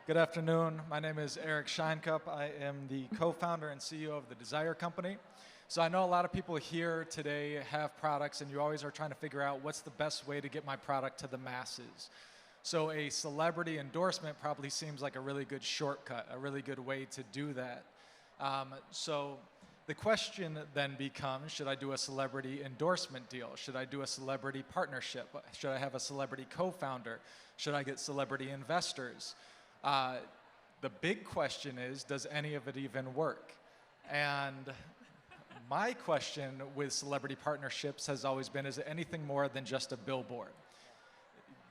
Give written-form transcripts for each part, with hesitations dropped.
Good afternoon. My name is Eric Scheinkup. I am the co-founder and CEO of the Desire Company. So I know a lot of people here today have products and you always are trying to figure out what's the best way to get my product to the masses. So a celebrity endorsement probably seems like a really good shortcut, a really good way to do that. So the question then becomes, should I do a celebrity endorsement deal? Should I do a celebrity partnership? Should I have a celebrity co-founder? Should I get celebrity investors? The big question is, does any of it even work? And my question with celebrity partnerships has always been, is it anything more than just a billboard?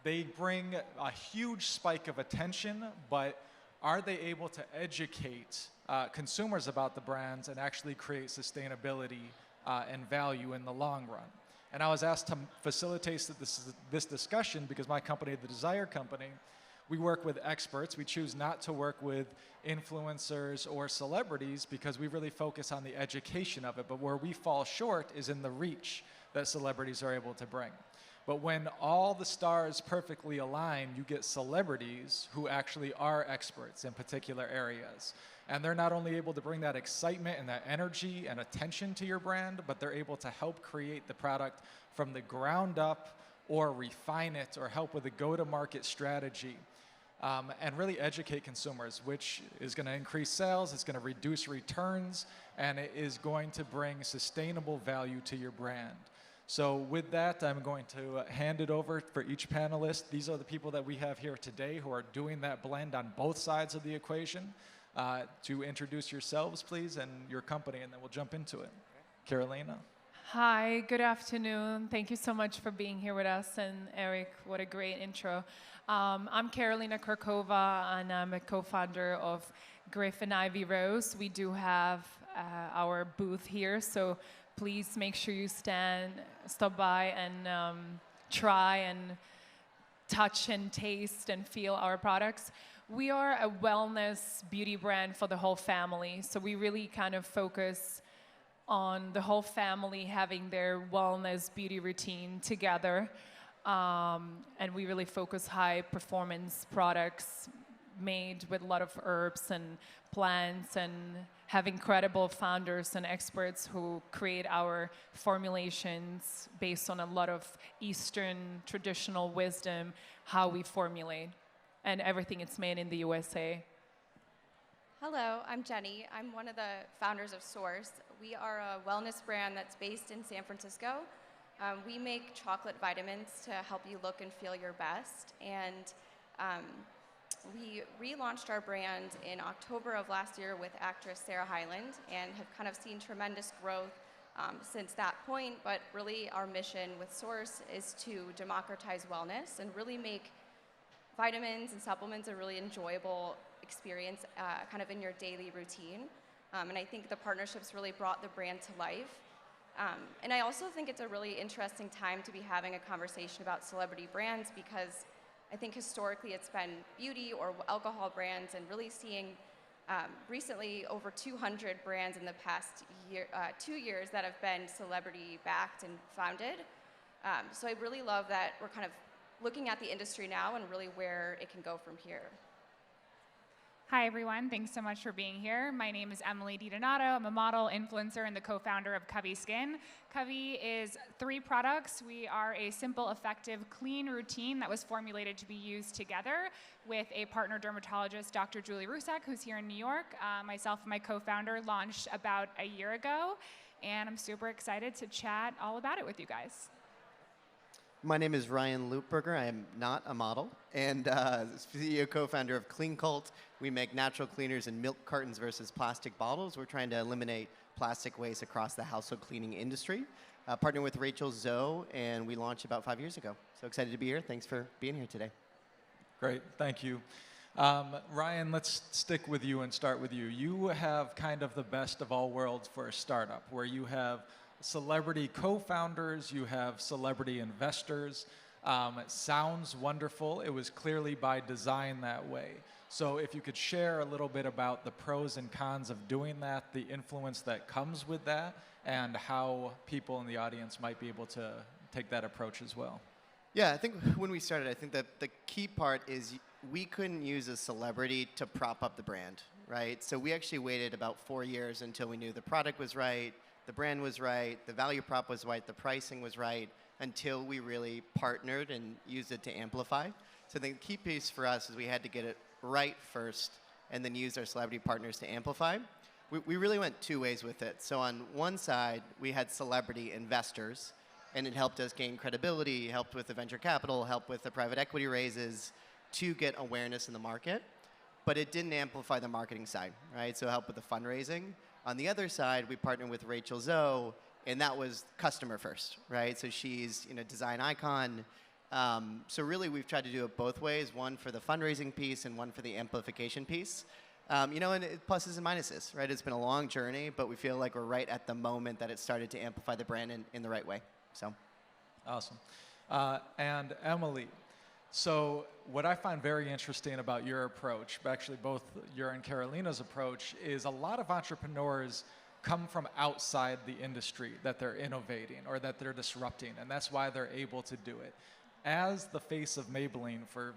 They bring a huge spike of attention, but are they able to educate consumers about the brands and actually create sustainability and value in the long run? And I was asked to facilitate this discussion because my company, the Desire Company, we work with experts. We choose not to work with influencers or celebrities because we really focus on the education of it. But where we fall short is in the reach that celebrities are able to bring. But when all the stars perfectly align, you get celebrities who actually are experts in particular areas. And they're not only able to bring that excitement and that energy and attention to your brand, but they're able to help create the product from the ground up or refine it or help with a go-to-market strategy. And really educate consumers, which is going to increase sales, it's going to reduce returns, and it is going to bring sustainable value to your brand. So with that, I'm going to hand it over for each panelist. These are the people that we have here today who are doing that blend on both sides of the equation. To introduce yourselves, please, and your company, and then we'll jump into it. Carolina. Hi, good afternoon. Thank you so much for being here with us. And Eric, what a great intro. I'm Carolina Krakova, and I'm a co-founder of Griffin Ivy Rose. We do have our booth here, so please make sure you stop by and try and touch and taste and feel our products. We are a wellness beauty brand for the whole family, so we really kind of focus on the whole family having their wellness beauty routine together. And we really focus high performance products made with a lot of herbs and plants, and have incredible founders and experts who create our formulations based on a lot of Eastern traditional wisdom, how we formulate. And everything is made in the USA. Hello, I'm Jenny. I'm one of the founders of Source. We are a wellness brand that's based in San Francisco. We make chocolate vitamins to help you look and feel your best. And we relaunched our brand in October of last year with actress Sarah Hyland, and have kind of seen tremendous growth since that point. But really our mission with Source is to democratize wellness and really make vitamins and supplements a really enjoyable experience kind of in your daily routine. And I think the partnerships really brought the brand to life. And I also think it's a really interesting time to be having a conversation about celebrity brands, because I think historically it's been beauty or alcohol brands, and really seeing recently over 200 brands in the past 2 years that have been celebrity backed and founded. So I really love that we're kind of looking at the industry now and really where it can go from here. Hi, everyone. Thanks so much for being here. My name is Emily DiDonato. I'm a model, influencer, and the co-founder of Covey Skin. Covey is 3 products. We are a simple, effective, clean routine that was formulated to be used together with a partner dermatologist, Dr. Julie Rusak, who's here in New York. Myself and my co-founder launched about a year ago, and I'm super excited to chat all about it with you guys. My name is Ryan Loopberger. I am not a model, and CEO, co-founder of Clean Cult. We make natural cleaners in milk cartons versus plastic bottles. We're trying to eliminate plastic waste across the household cleaning industry. Partnering with Rachel Zoe, and we launched about 5 years ago. So excited to be here. Thanks for being here today. Great, thank you. Ryan, let's stick with you and start with you. You have kind of the best of all worlds for a startup, where you have celebrity co-founders, you have celebrity investors. It sounds wonderful. It was clearly by design that way. So if you could share a little bit about the pros and cons of doing that, the influence that comes with that, and how people in the audience might be able to take that approach as well. Yeah, I think when we started, I think that the key part is we couldn't use a celebrity to prop up the brand, right? So we actually waited about 4 years until we knew the product was right, the brand was right, the value prop was right, the pricing was right, until we really partnered and used it to amplify. So the key piece for us is we had to get it right first and then use our celebrity partners to amplify. We really went two ways with it. So on one side, we had celebrity investors, and it helped us gain credibility, helped with the venture capital, helped with the private equity raises to get awareness in the market. But it didn't amplify the marketing side, right? So it helped with the fundraising. On the other side, we partnered with Rachel Zoe, and that was customer first, right? So she's design icon. So really, we've tried to do it both ways, one for the fundraising piece and one for the amplification piece. And pluses and minuses, right? It's been a long journey, but we feel like we're right at the moment that it started to amplify the brand in the right way. So, awesome. And Emily, so what I find very interesting about your approach, but actually both your and Carolina's approach, is a lot of entrepreneurs come from outside the industry that they're innovating or that they're disrupting, and that's why they're able to do it. As the face of Maybelline for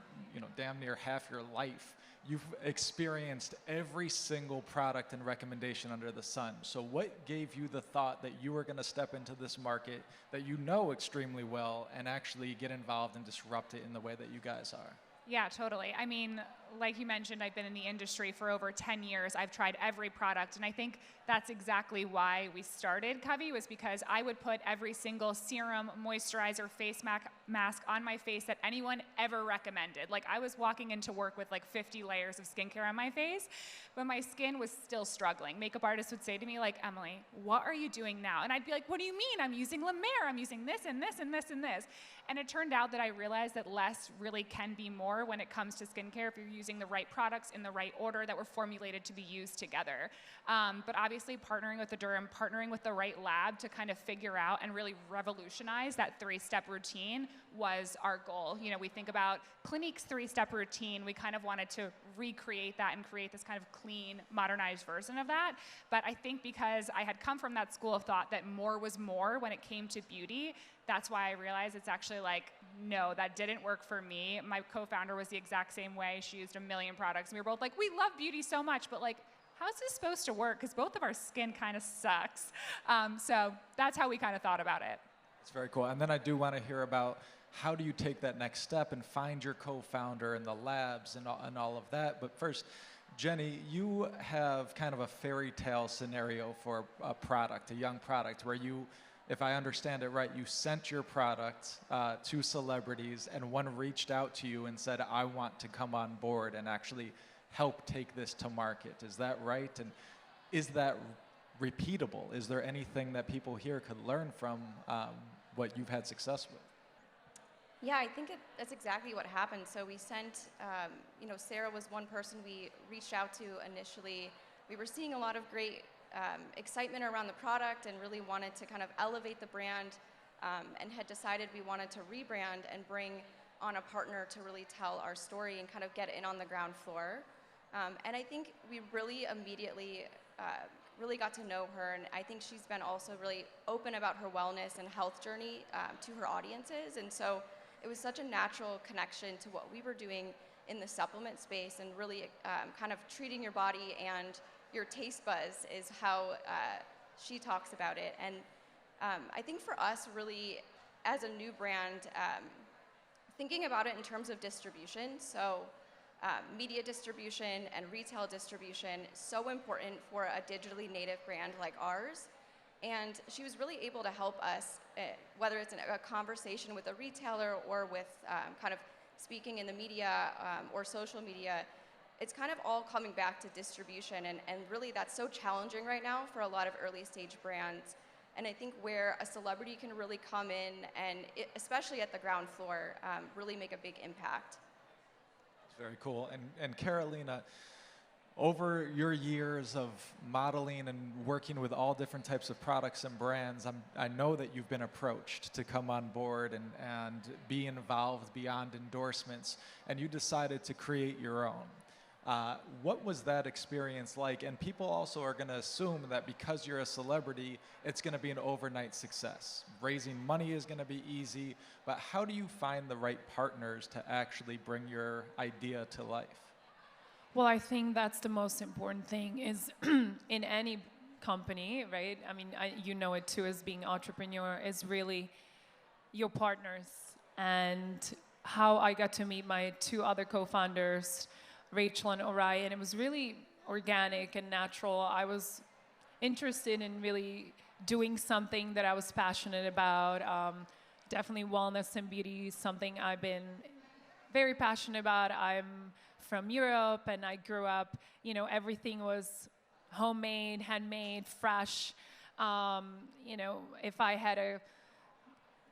damn near half your life, you've experienced every single product and recommendation under the sun. So what gave you the thought that you were going to step into this market that you know extremely well and actually get involved and disrupt it in the way that you guys are? Yeah, totally. I mean, like you mentioned, I've been in the industry for over 10 years. I've tried every product, and I think that's exactly why we started Covey, was because I would put every single serum, moisturizer, face mask on my face that anyone ever recommended. Like, I was walking into work with like 50 layers of skincare on my face, but my skin was still struggling. Makeup artists would say to me, like, Emily, what are you doing now? And I'd be like, what do you mean? I'm using La Mer, I'm using this and this and this and this. And it turned out that I realized that less really can be more when it comes to skincare if you're using the right products in the right order that were formulated to be used together. But obviously partnering with the derm, partnering with the right lab to kind of figure out and really revolutionize that 3-step routine was our goal. We think about Clinique's 3-step routine. We kind of wanted to recreate that and create this kind of clean, modernized version of that. But I think because I had come from that school of thought that more was more when it came to beauty, that's why I realized it's actually like, no, that didn't work for me. My co-founder was the exact same way. She used a million products. And we were both like, we love beauty so much, but like, how's this supposed to work? Because both of our skin kind of sucks. So that's how we kind of thought about it. It's very cool. And then I do want to hear about how do you take that next step and find your co-founder and the labs and all of that. But first, Jenny, you have kind of a fairy tale scenario for a product, a young product, where you, if I understand it right, you sent your product to celebrities and one reached out to you and said, I want to come on board and actually help take this to market. Is that right? And is that repeatable? Is there anything that people here could learn from what you've had success with? Yeah, I think that's exactly what happened. So we sent, Sarah was one person we reached out to initially. We were seeing a lot of great excitement around the product and really wanted to kind of elevate the brand and had decided we wanted to rebrand and bring on a partner to really tell our story and kind of get in on the ground floor. And I think we really immediately really got to know her, and I think she's been also really open about her wellness and health journey to her audiences, and so it was such a natural connection to what we were doing in the supplement space and really kind of treating your body and your taste buzz is how she talks about it. And I think for us, really, as a new brand, thinking about it in terms of distribution, so media distribution and retail distribution, so important for a digitally native brand like ours. And she was really able to help us, whether it's a conversation with a retailer or with kind of speaking in the media or social media. It's kind of all coming back to distribution, and really that's so challenging right now for a lot of early stage brands. And I think where a celebrity can really come in and, especially at the ground floor, really make a big impact. It's very cool. And Carolina, over your years of modeling and working with all different types of products and brands, I know that you've been approached to come on board and be involved beyond endorsements, and you decided to create your own. What was that experience like? And people also are going to assume that because you're a celebrity, it's going to be an overnight success. Raising money is going to be easy, but how do you find the right partners to actually bring your idea to life? Well, I think that's the most important thing is in any company, right? I mean, you know it too as being entrepreneur, is really your partners. And how I got to meet my two other co-founders, Rachel and Orion, it was really organic and natural. I was interested in really doing something that I was passionate about. Definitely wellness and beauty, something I've been very passionate about. I'm from Europe and I grew up, you know, everything was homemade, handmade, fresh. You know, if I had a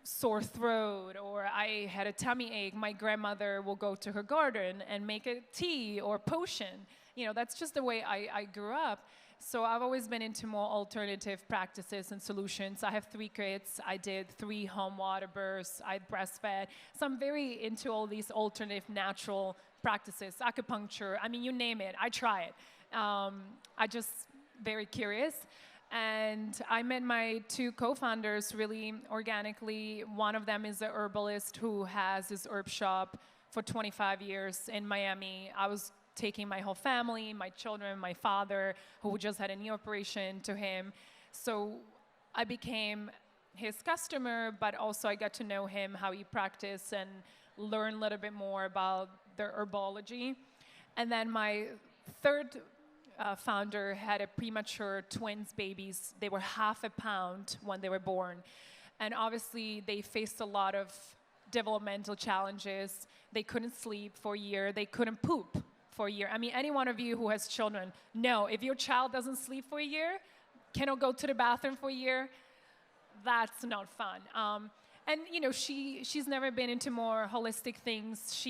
sore throat or I had a tummy ache, my grandmother will go to her garden and make a tea or potion. You know, that's just the way I grew up. So I've always been into more alternative practices and solutions. I have 3 kids. I did 3 home water births. I breastfed. So I'm very into all these alternative natural practices, acupuncture. I mean, you name it. I try it. I just very curious. And I met my 2 co-founders really organically. One of them is a herbalist who has his herb shop for 25 years in Miami. I was taking my whole family, my children, my father, who just had a knee operation, to him. So I became his customer, but also I got to know him, how he practiced, and learn a little bit more about the herbology. And then my third founder had a premature twins babies. They were half a pound when they were born. And obviously they faced a lot of developmental challenges. They couldn't sleep for a year. They couldn't poop for a year. I mean, any one of you who has children know if your child doesn't sleep for a year, cannot go to the bathroom for a year, that's not fun. And you know, she's never been into more holistic things.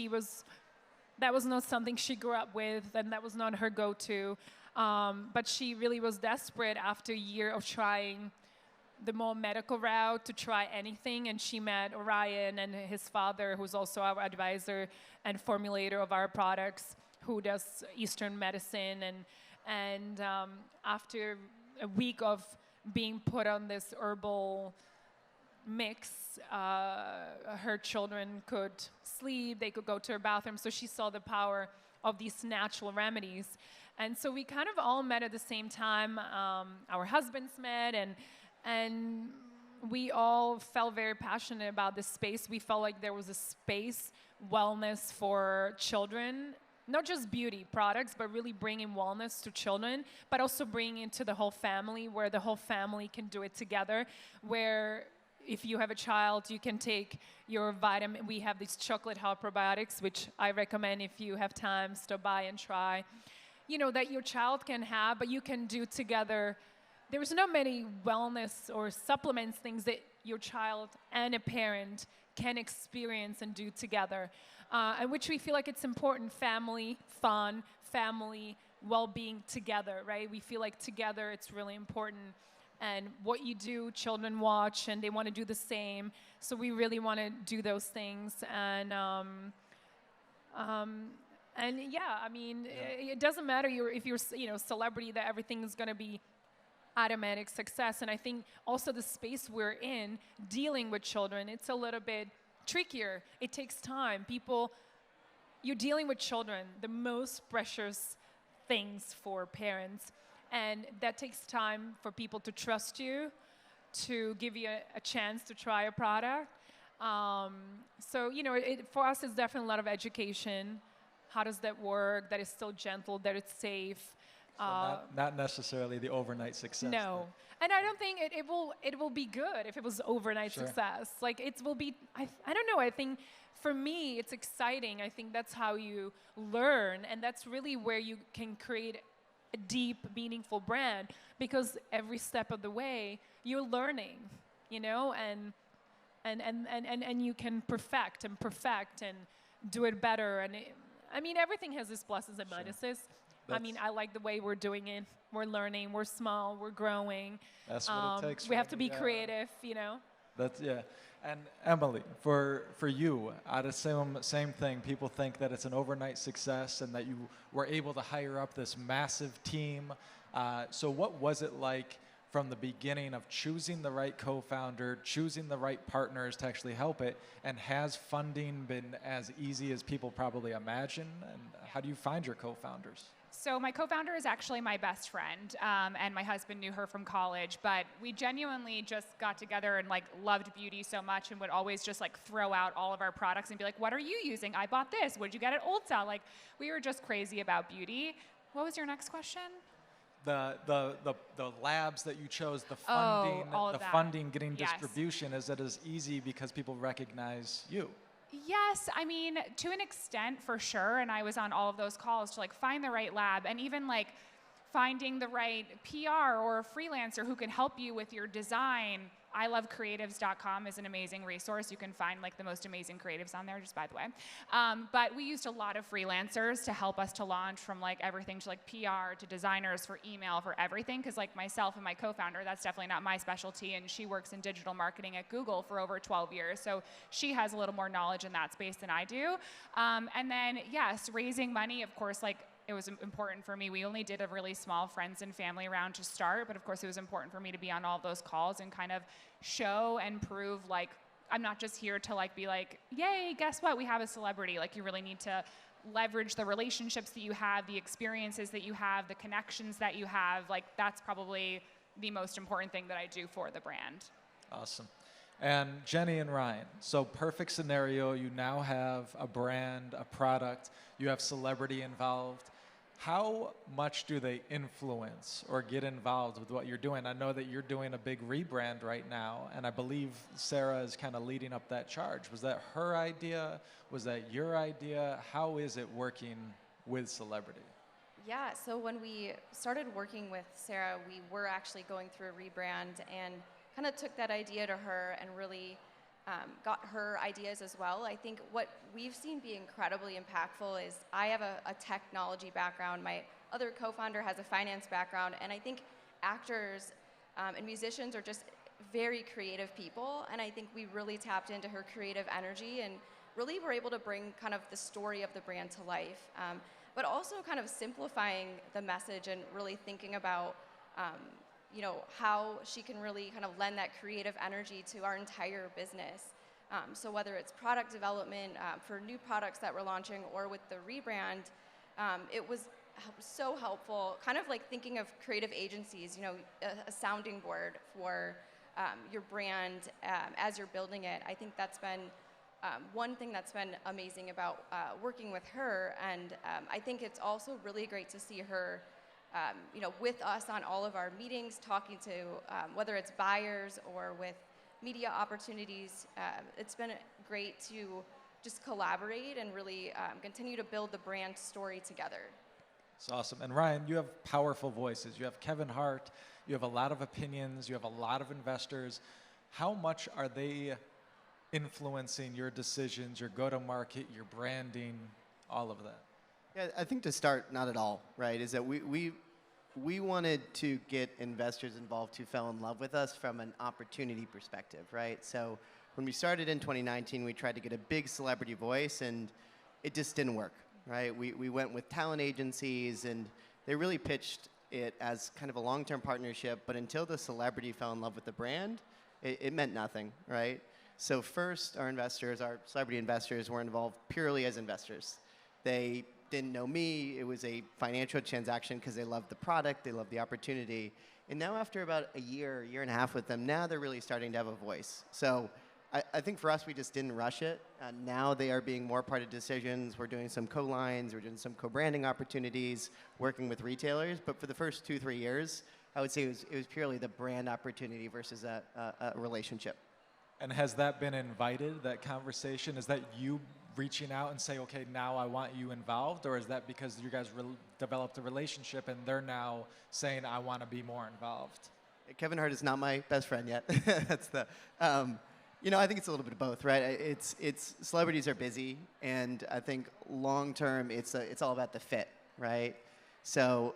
That was not something she grew up with, and that was not her go-to. But she really was desperate after a year of trying the more medical route to try anything, and she met Orion and his father, who's also our advisor and formulator of our products, who does Eastern medicine. And after a week of being put on this herbal mix, her children could sleep, they could go to her bathroom, so she saw the power of these natural remedies. And so we kind of all met at the same time. Our husbands met, and we all felt very passionate about this space. We felt like there was a space, wellness for children, not just beauty products, but really bringing wellness to children, but also bringing it to the whole family, where the whole family can do it together, where if you have a child, you can take your vitamin. We have these chocolate health probiotics, which I recommend if you have time, stop by and try. You know, that your child can have, but you can do together. There's not many wellness or supplements, things that your child and a parent can experience and do together, and which we feel like it's important. Family fun, family well-being together, right? We feel like together it's really important. And what you do, children watch, and they want to do the same. So we really want to do those things. And yeah, I mean, it doesn't matter if you're celebrity, that everything is going to be automatic success. And I think also the space we're in, dealing with children, it's a little bit trickier. It takes time. You're dealing with children, the most precious things for parents. And that takes time for people to trust you, to give you a chance to try a product. So, you know, for us, it's definitely a lot of education. How does that work? That it's still gentle, that it's safe. So not necessarily the overnight success. No. And I don't think it will be good if it was overnight success. Like, it will be, I don't know, I think for me, it's exciting. I think that's how you learn, and that's really where you can create a deep, meaningful brand, because every step of the way you're learning, you know, and you can perfect and do it better. And I mean, everything has its pluses and minuses. I mean, I like the way we're doing it. We're learning. We're small. We're growing. That's what it takes. We have to be creative, you know. That's yeah. And Emily, for you, I'd assume same thing. People think that it's an overnight success and that you were able to hire up this massive team. So what was it like from the beginning of choosing the right co-founder, choosing the right partners to actually help it, and has funding been as easy as people probably imagine? And how do you find your co-founders? So my co-founder is actually my best friend, and my husband knew her from college, but we genuinely just got together and like loved beauty so much and would always just like throw out all of our products and be like, what are you using? I bought this. What did you get at Ulta? Like, we were just crazy about beauty. What was your next question? The labs that you chose, the funding, all of the that. funding, getting Yes. distribution, is that as easy because people recognize you? Yes, I mean, to an extent, for sure. And I was on all of those calls to like find the right lab and even like finding the right PR or a freelancer who can help you with your design. ilovecreatives.com is an amazing resource. You can find like the most amazing creatives on there, just by the way. But we used a lot of freelancers to help us to launch, from like everything to like PR to designers for email, for everything. Because like myself and my co-founder, that's definitely not my specialty. And she works in digital marketing at Google for over 12 years. So she has a little more knowledge in that space than I do. And then, yes, raising money, of course, like it was important for me. We only did a really small friends and family round to start, but of course it was important for me to be on all of those calls and kind of show and prove like I'm not just here to like be like, yay, guess what? We have a celebrity. Like, you really need to leverage the relationships that you have, the experiences that you have, the connections that you have. Like, that's probably the most important thing that I do for the brand. Awesome. And Jenny and Ryan, so perfect scenario, you now have a brand, a product, you have celebrity involved. How much do they influence or get involved with what you're doing? I know that you're doing a big rebrand right now, and I believe Sarah is kind of leading up that charge. Was that her idea? Was that your idea? How is it working with celebrity? Yeah, so when we started working with Sarah, we were actually going through a rebrand and kind of took that idea to her and really got her ideas as well. I think what we've seen be incredibly impactful is I have a technology background. My other co-founder has a finance background, and I think actors and musicians are just very creative people, and I think we really tapped into her creative energy and really were able to bring kind of the story of the brand to life, but also kind of simplifying the message and really thinking about you know, how she can really kind of lend that creative energy to our entire business. So whether it's product development for new products that we're launching or with the rebrand, it was so helpful, kind of like thinking of creative agencies, you know, a sounding board for your brand as you're building it. I think that's been one thing that's been amazing about working with her, and I think it's also really great to see her you know, with us on all of our meetings, talking to whether it's buyers or with media opportunities. It's been great to just collaborate and really continue to build the brand story together. It's awesome. And Ryan, you have powerful voices. You have Kevin Hart. You have a lot of opinions. You have a lot of investors. How much are they influencing your decisions, your go-to-market, your branding, all of that? Yeah, I think to start, not at all, right? Is that we wanted to get investors involved who fell in love with us from an opportunity perspective, right? So when we started in 2019, we tried to get a big celebrity voice, and it just didn't work, right? We went with talent agencies, and they really pitched it as kind of a long-term partnership, but until the celebrity fell in love with the brand, it meant nothing, right? So first, our investors, our celebrity investors, were involved purely as investors. They didn't know me. It was a financial transaction because they loved the product, they loved the opportunity. And now after about a year and a half with them, now they're really starting to have a voice. So I think for us, we just didn't rush it. Now they are being more part of decisions. We're doing some co-lines, we're doing some co-branding opportunities, working with retailers. But for the first 2-3 years, I would say it was purely the brand opportunity versus a relationship. And has that been invited, that conversation? Is that you reaching out and say, okay, now I want you involved? Or is that because you guys developed a relationship and they're now saying, I want to be more involved? Kevin Hart is not my best friend yet. That's the, you know, I think it's a little bit of both, right? It's celebrities are busy, and I think long term, it's all about the fit, right? So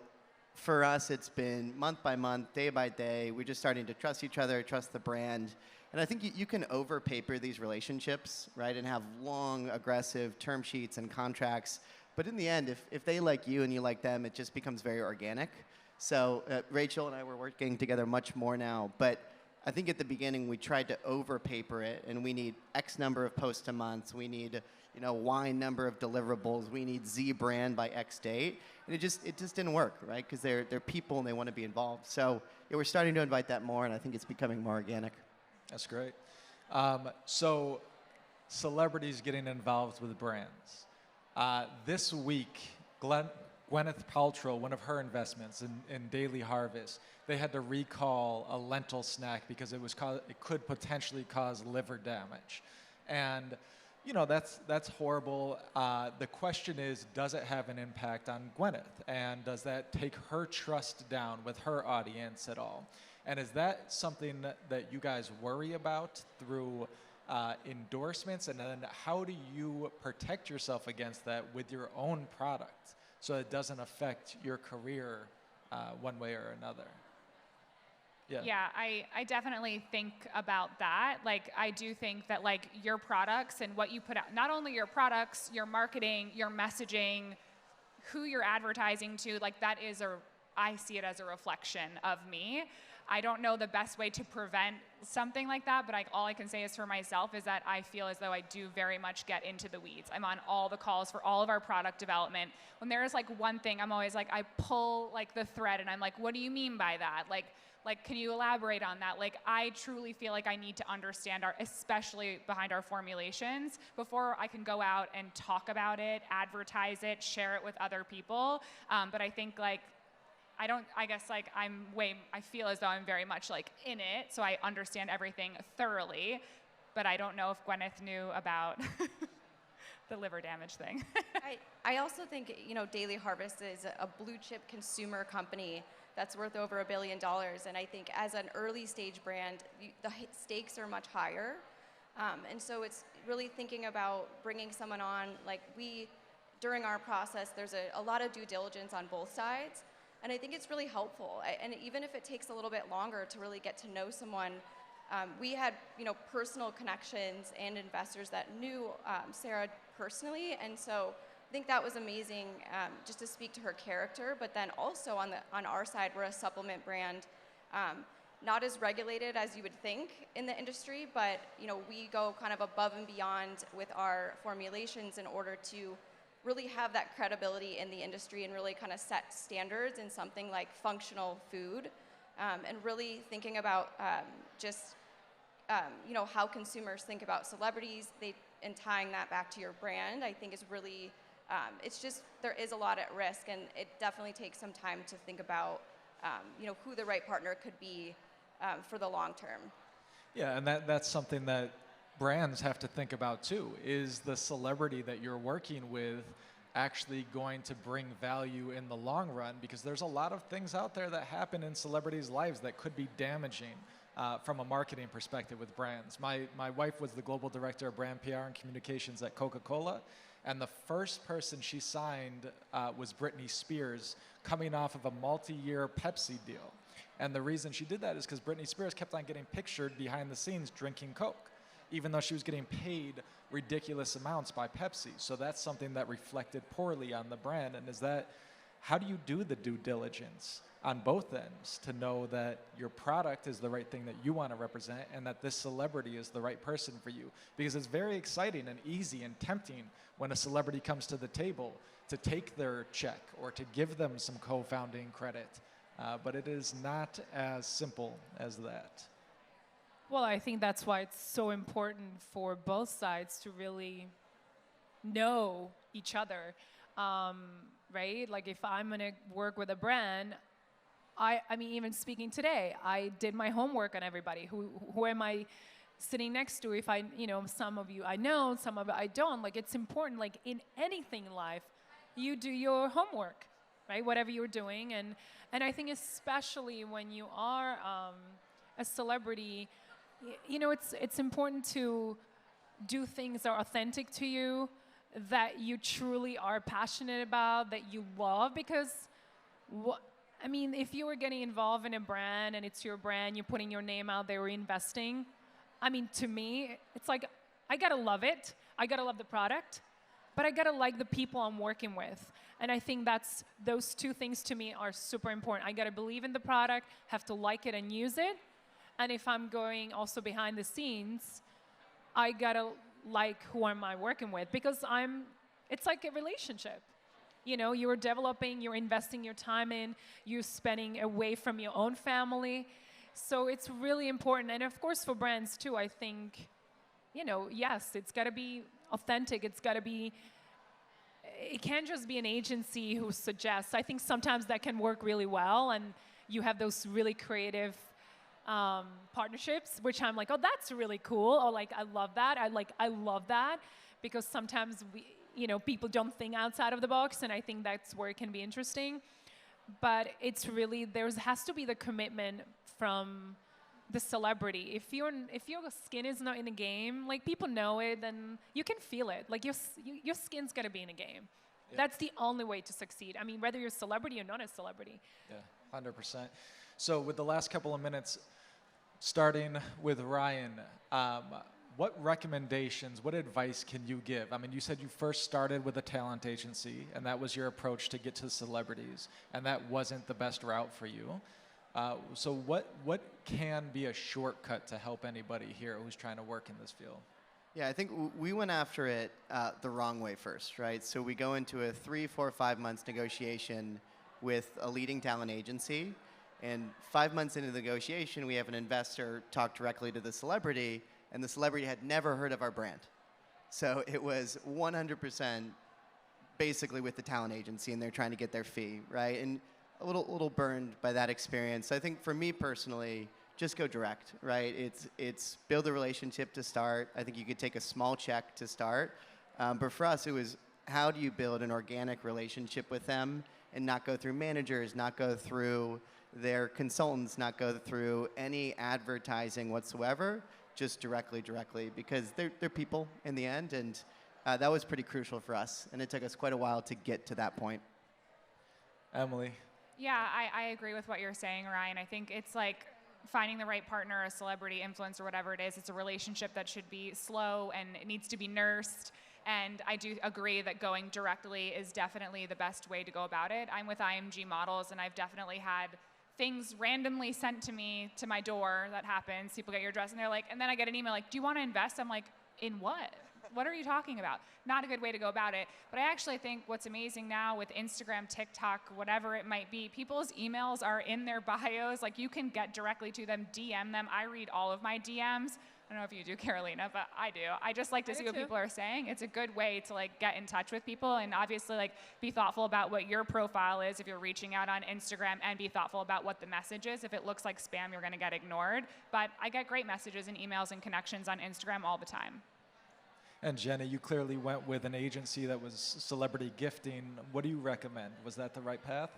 for us, it's been month by month, day by day. We're just starting to trust each other, trust the brand. And I think you can over-paper these relationships, right, and have long, aggressive term sheets and contracts. But in the end, if they like you and you like them, it just becomes very organic. So Rachel and I were working together much more now. But I think at the beginning, we tried to over-paper it, and we need X number of posts a month. We need Y number of deliverables. We need Z brand by X date. And it just didn't work, right? Because they're people and they want to be involved. So we're starting to invite that more, and I think it's becoming more organic. That's great. So celebrities getting involved with brands. This week, Gwyneth Paltrow, one of her investments in Daily Harvest, they had to recall a lentil snack because it could potentially cause liver damage. And that's horrible. The question is, does it have an impact on Gwyneth? And does that take her trust down with her audience at all? And is that something that you guys worry about through endorsements? And then how do you protect yourself against that with your own product so it doesn't affect your career one way or another? Yeah, I definitely think about that. Like, I do think that like your products and what you put out, not only your products, your marketing, your messaging, who you're advertising to, like I see it as a reflection of me. I don't know the best way to prevent something like that, but all I can say is for myself is that I feel as though I do very much get into the weeds. I'm on all the calls for all of our product development. When there is like one thing, I'm always like, I pull like the thread and I'm like, what do you mean by that? Like, can you elaborate on that? Like, I truly feel like I need to understand especially behind our formulations, before I can go out and talk about it, advertise it, share it with other people. But I think like, I feel as though I'm very much like in it, so I understand everything thoroughly, but I don't know if Gwyneth knew about the liver damage thing. I also think, Daily Harvest is a blue chip consumer company that's worth over $1 billion. And I think as an early stage brand, the stakes are much higher. And so it's really thinking about bringing someone on, like during our process, there's a lot of due diligence on both sides. And I think it's really helpful. And even if it takes a little bit longer to really get to know someone, we had personal connections and investors that knew Sarah personally, and so I think that was amazing just to speak to her character. But then also on our side, we're a supplement brand, not as regulated as you would think in the industry, but we go kind of above and beyond with our formulations in order to really have that credibility in the industry and really kind of set standards in something like functional food, and really thinking about how consumers think about celebrities, and tying that back to your brand, I think is really, there is a lot at risk, and it definitely takes some time to think about, who the right partner could be for the long term. Yeah, and that's something that brands have to think about too. Is the celebrity that you're working with actually going to bring value in the long run? Because there's a lot of things out there that happen in celebrities' lives that could be damaging from a marketing perspective with brands. My wife was the global director of brand PR and communications at Coca-Cola, and the first person she signed was Britney Spears, coming off of a multi-year Pepsi deal. And the reason she did that is because Britney Spears kept on getting pictured behind the scenes drinking Coke, even though she was getting paid ridiculous amounts by Pepsi. So that's something that reflected poorly on the brand. And how do you do the due diligence on both ends to know that your product is the right thing that you want to represent and that this celebrity is the right person for you? Because it's very exciting and easy and tempting when a celebrity comes to the table to take their check or to give them some co-founding credit. But it is not as simple as that. Well, I think that's why it's so important for both sides to really know each other, right? Like if I'm gonna work with a brand, I mean, even speaking today, I did my homework on everybody. Who am I sitting next to? If some of you I know, some of you I don't. Like it's important, like in anything in life, you do your homework, right? Whatever you're doing, and I think especially when you are a celebrity, it's important to do things that are authentic to you, that you truly are passionate about, that you love. Because, if you were getting involved in a brand and it's your brand, you're putting your name out there, you're investing, I mean, to me, it's like, I gotta love it. I gotta love the product, but I gotta like the people I'm working with. And I think those two things to me are super important. I gotta believe in the product, have to like it and use it. And if I'm going also behind the scenes, I gotta like who am I working with, because it's like a relationship. You know, you're developing, you're investing your time in, you're spending away from your own family. So it's really important. And of course for brands too, I think, you know, yes, it's gotta be authentic, it can't just be an agency who suggests. I think sometimes that can work really well, and you have those really creative partnerships, which I'm like, oh, that's really cool, or like, I love that. I love that, because sometimes people don't think outside of the box, and I think that's where it can be interesting. But it's really, has to be the commitment from the celebrity. If your skin is not in the game, like people know it, then you can feel it. Like your skin's gotta be in a game. Yeah. That's the only way to succeed. I mean, whether you're a celebrity or not a celebrity. Yeah, 100%. So with the last couple of minutes, starting with Ryan, what recommendations, what advice can you give? I mean, you said you first started with a talent agency, and that was your approach to get to celebrities, and that wasn't the best route for you. So what can be a shortcut to help anybody here who's trying to work in this field? Yeah, I think we went after it the wrong way first, right? So we go into a 3, 4, 5 months negotiation with a leading talent agency, and 5 months into the negotiation, we have an investor talk directly to the celebrity, and the celebrity had never heard of our brand. So it was 100% basically with the talent agency, and they're trying to get their fee, right? And a little burned by that experience. I think for me personally, just go direct, right? It's build a relationship to start. I think you could take a small check to start. But for us, it was how do you build an organic relationship with them and not go through managers, not go through their consultants, not go through any advertising whatsoever, just directly, because they're people in the end, and that was pretty crucial for us, and it took us quite a while to get to that point. Emily? Yeah, I agree with what you're saying, Ryan. I think it's like finding the right partner, a celebrity, influencer, whatever it is. It's a relationship that should be slow, and it needs to be nursed. And I do agree that going directly is definitely the best way to go about it. I'm with IMG Models, and I've definitely had things randomly sent to me to my door. That happens. People get your address, and they're like, and then I get an email like, do you want to invest? I'm like, in what? What are you talking about? Not a good way to go about it. But I actually think what's amazing now with Instagram, TikTok, whatever it might be, people's emails are in their bios. Like, you can get directly to them, DM them. I read all of my DMs. I don't know if you do, Carolina, but I do. I just like to see what people are saying. It's a good way to like get in touch with people, and obviously like be thoughtful about what your profile is if you're reaching out on Instagram, and be thoughtful about what the message is. If it looks like spam, you're gonna get ignored. But I get great messages and emails and connections on Instagram all the time. And Jenny, you clearly went with an agency that was celebrity gifting. What do you recommend? Was that the right path?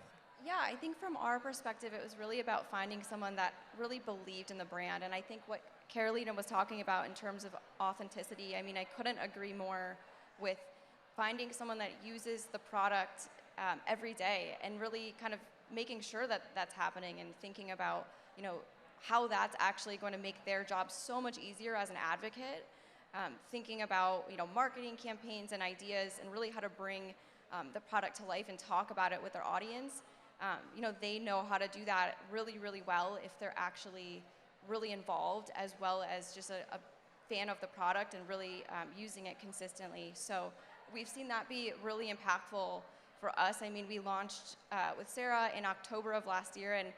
Yeah, I think from our perspective, it was really about finding someone that really believed in the brand. And I think what Carolina was talking about in terms of authenticity, I mean, I couldn't agree more with finding someone that uses the product every day, and really kind of making sure that that's happening, and thinking about, how that's actually going to make their job so much easier as an advocate. Thinking about marketing campaigns and ideas, and really how to bring the product to life and talk about it with their audience. They know how to do that really, really well if they're actually really involved, as well as just a fan of the product and really using it consistently. So we've seen that be really impactful for us. I mean, we launched with Sarah in October of last year, and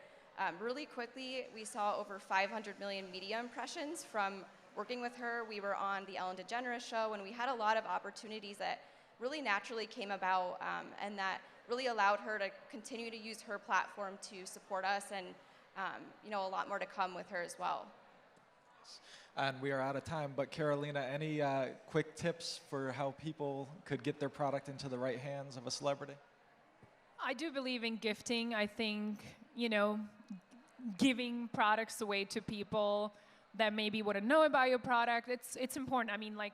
really quickly we saw over 500 million media impressions from working with her. We were on the Ellen DeGeneres show, and we had a lot of opportunities that really naturally came about, and that really allowed her to continue to use her platform to support us, and a lot more to come with her as well. And we are out of time, but Carolina, any quick tips for how people could get their product into the right hands of a celebrity? I do believe in gifting. I think, giving products away to people that maybe wouldn't know about your product, it's important. I mean, like,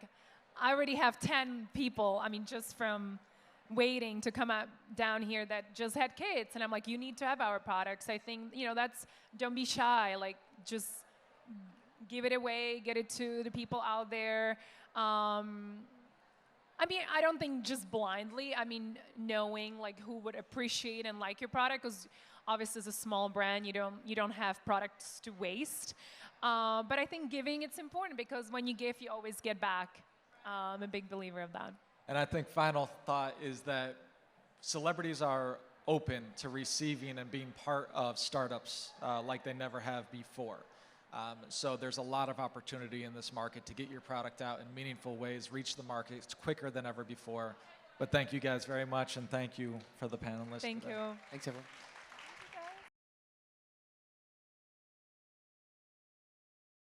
I already have 10 people, just from waiting to come down here that just had kids, and I'm like, you need to have our products. I think, don't be shy, like, just give it away, get it to the people out there. I mean, I don't think just blindly. I mean, knowing like who would appreciate and like your product, because obviously as a small brand, you don't have products to waste. But I think giving it's important because when you give, you always get back. I'm a big believer of that. And I think final thought is that celebrities are open to receiving and being part of startups like they never have before. So there's a lot of opportunity in this market to get your product out in meaningful ways, reach the market. It's quicker than ever before. But thank you guys very much, and thank you for the panelists. Thank today. you. Thanks, everyone.